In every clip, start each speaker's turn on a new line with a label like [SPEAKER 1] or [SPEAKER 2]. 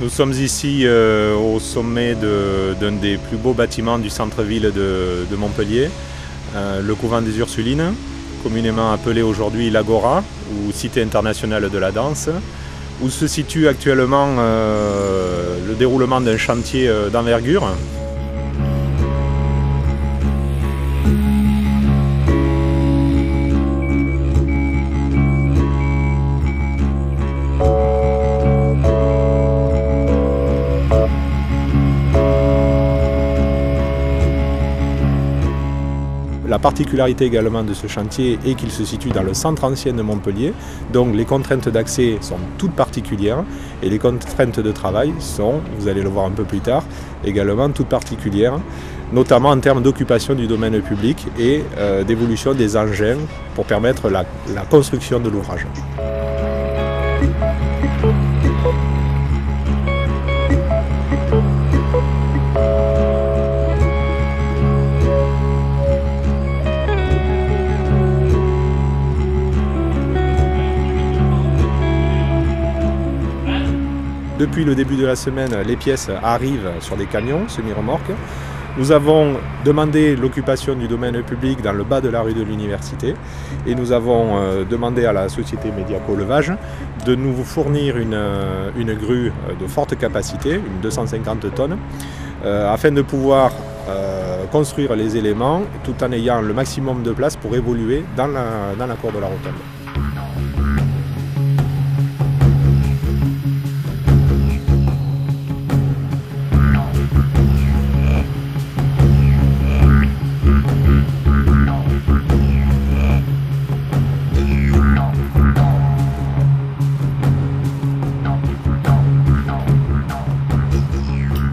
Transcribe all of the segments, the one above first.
[SPEAKER 1] Nous sommes ici au sommet d'un des plus beaux bâtiments du centre-ville de Montpellier, le couvent des Ursulines, communément appelé aujourd'hui l'Agora, ou Cité internationale de la danse, où se situe actuellement le déroulement d'un chantier d'envergure. La particularité également de ce chantier est qu'il se situe dans le centre ancien de Montpellier, donc les contraintes d'accès sont toutes particulières et les contraintes de travail sont, vous allez le voir un peu plus tard, également toutes particulières, notamment en termes d'occupation du domaine public et d'évolution des engins pour permettre la construction de l'ouvrage. Depuis le début de la semaine, les pièces arrivent sur des camions semi-remorques. Nous avons demandé l'occupation du domaine public dans le bas de la rue de l'Université et nous avons demandé à la société Mediaco Levage de nous fournir une grue de forte capacité, une 250 tonnes, afin de pouvoir construire les éléments tout en ayant le maximum de place pour évoluer dans la cour de la rotonde.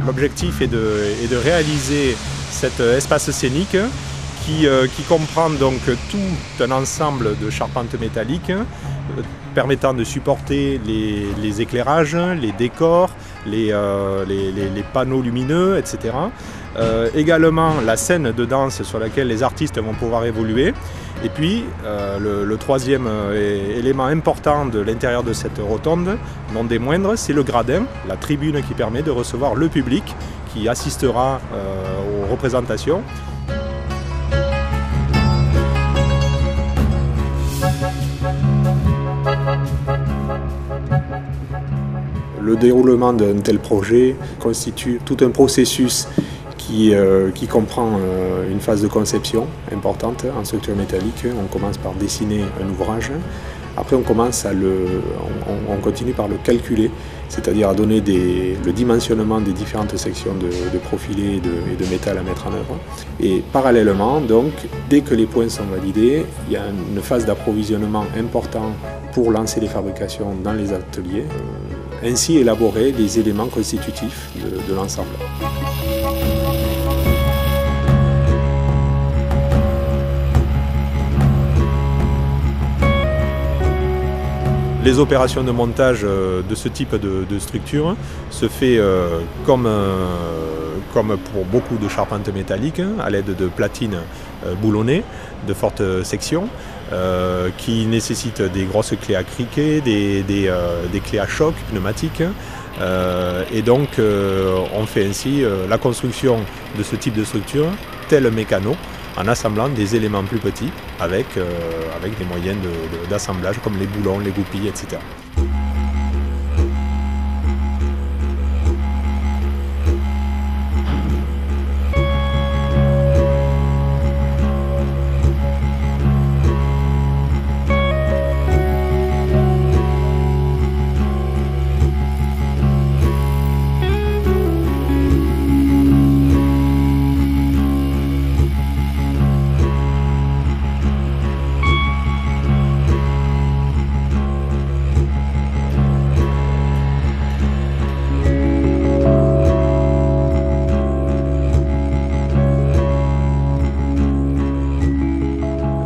[SPEAKER 1] L'objectif est de réaliser cet espace scénique qui comprend donc tout un ensemble de charpentes métalliques permettant de supporter les éclairages, les décors, les panneaux lumineux, etc. Également la scène de danse sur laquelle les artistes vont pouvoir évoluer. Et puis le troisième élément important de l'intérieur de cette rotonde, non des moindres, c'est le gradin, la tribune qui permet de recevoir le public qui assistera aux représentations. Le déroulement d'un tel projet constitue tout un processus qui comprend une phase de conception importante en structure métallique. On commence par dessiner un ouvrage. Après, on continue par le calculer, c'est-à-dire à donner le dimensionnement des différentes sections de profilés et de métal à mettre en œuvre. Et parallèlement, donc, dès que les points sont validés, il y a une phase d'approvisionnement important pour lancer les fabrications dans les ateliers, ainsi élaborer les éléments constitutifs de l'ensemble. Les opérations de montage de ce type de structure se fait comme pour beaucoup de charpentes métalliques, à l'aide de platines boulonnées de forte section, qui nécessitent des grosses clés à criquet, des clés à choc pneumatiques. Et donc on fait ainsi la construction de ce type de structure, tel un mécano, en assemblant des éléments plus petits avec des moyens d'assemblage comme les boulons, les goupilles, etc.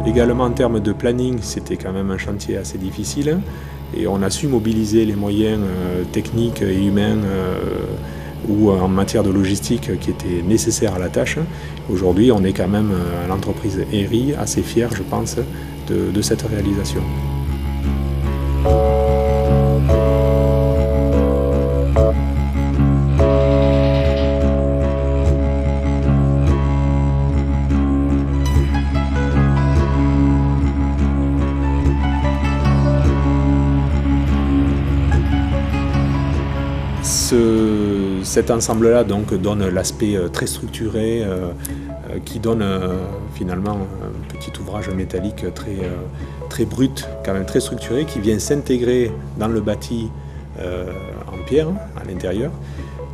[SPEAKER 1] Également en termes de planning, c'était quand même un chantier assez difficile et on a su mobiliser les moyens techniques et humains ou en matière de logistique qui étaient nécessaires à la tâche. Aujourd'hui, on est quand même à l'entreprise Herri assez fier, je pense, de cette réalisation. Cet ensemble-là donc donne l'aspect très structuré qui donne finalement un petit ouvrage métallique très brut, quand même très structuré, qui vient s'intégrer dans le bâti en pierre à l'intérieur,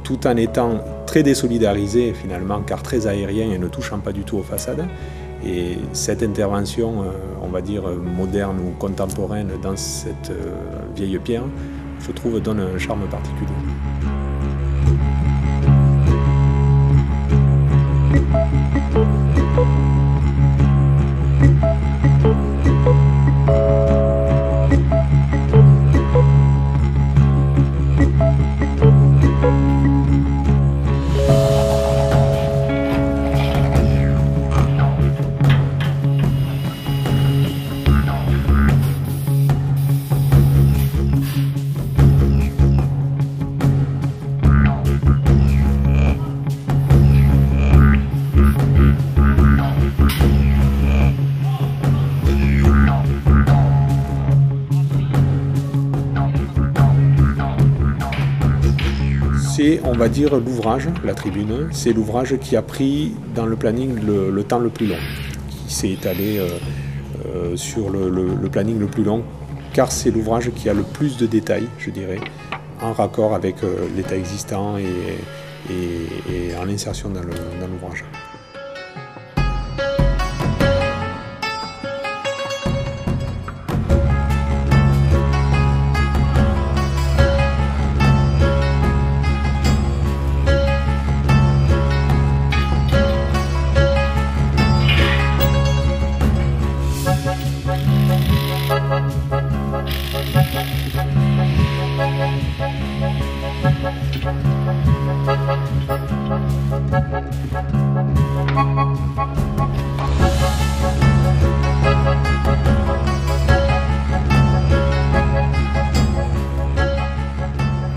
[SPEAKER 1] tout en étant très désolidarisé finalement, car très aérien et ne touchant pas du tout aux façades. Et cette intervention, on va dire moderne ou contemporaine dans cette vieille pierre, je trouve, donne un charme particulier. C'est, on va dire, l'ouvrage, la tribune, c'est l'ouvrage qui a pris dans le planning le temps le plus long, qui s'est étalé sur le planning le plus long, car c'est l'ouvrage qui a le plus de détails, je dirais, en raccord avec l'état existant et en insertion dans l'ouvrage.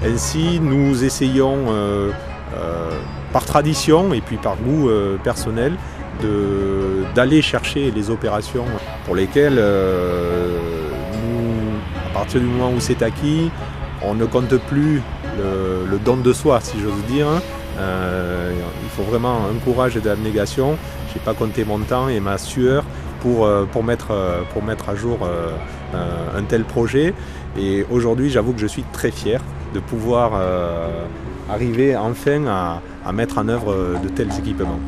[SPEAKER 1] Ainsi, nous essayons, par tradition et puis par goût personnel, d'aller chercher les opérations pour lesquelles, à partir du moment où c'est acquis, on ne compte plus le don de soi, si j'ose dire. Il faut vraiment un courage et de l'abnégation. Je n'ai pas compté mon temps et ma sueur pour mettre à jour un tel projet. Et aujourd'hui, j'avoue que je suis très fier de pouvoir arriver enfin à mettre en œuvre de tels équipements.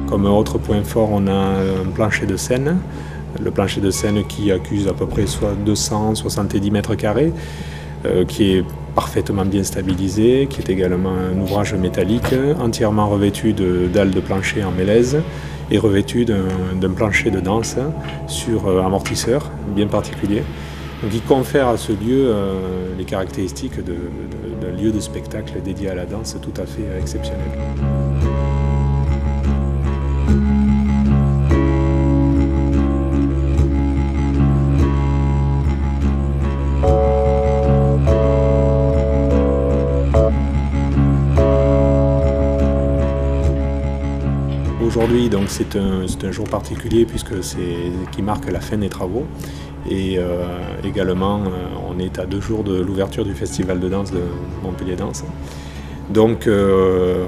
[SPEAKER 1] Comme autre point fort, on a un plancher de scène. Le plancher de scène qui accuse à peu près soit 270 mètres carrés, qui est parfaitement bien stabilisé, qui est également un ouvrage métallique, entièrement revêtu de dalles de plancher en mélèze et revêtu d'un plancher de danse sur amortisseur bien particulier, donc qui confère à ce lieu les caractéristiques d'un lieu de spectacle dédié à la danse tout à fait exceptionnel. Aujourd'hui, donc c'est un jour particulier puisque qui marque la fin des travaux et également on est à 2 jours de l'ouverture du festival de danse de Montpellier Danse. Donc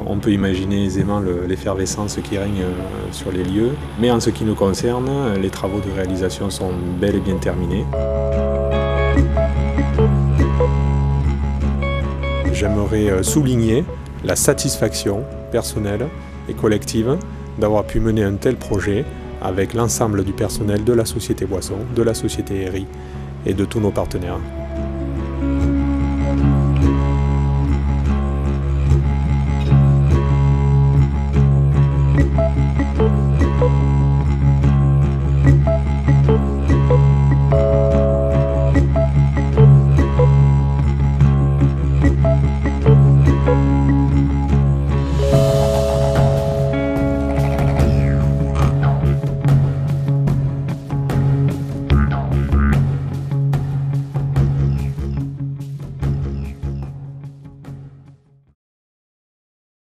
[SPEAKER 1] on peut imaginer aisément l'effervescence qui règne sur les lieux, mais en ce qui nous concerne, les travaux de réalisation sont bel et bien terminés. J'aimerais souligner la satisfaction personnelle et collective d'avoir pu mener un tel projet avec l'ensemble du personnel de la société Boisson, de la société Herry et de tous nos partenaires.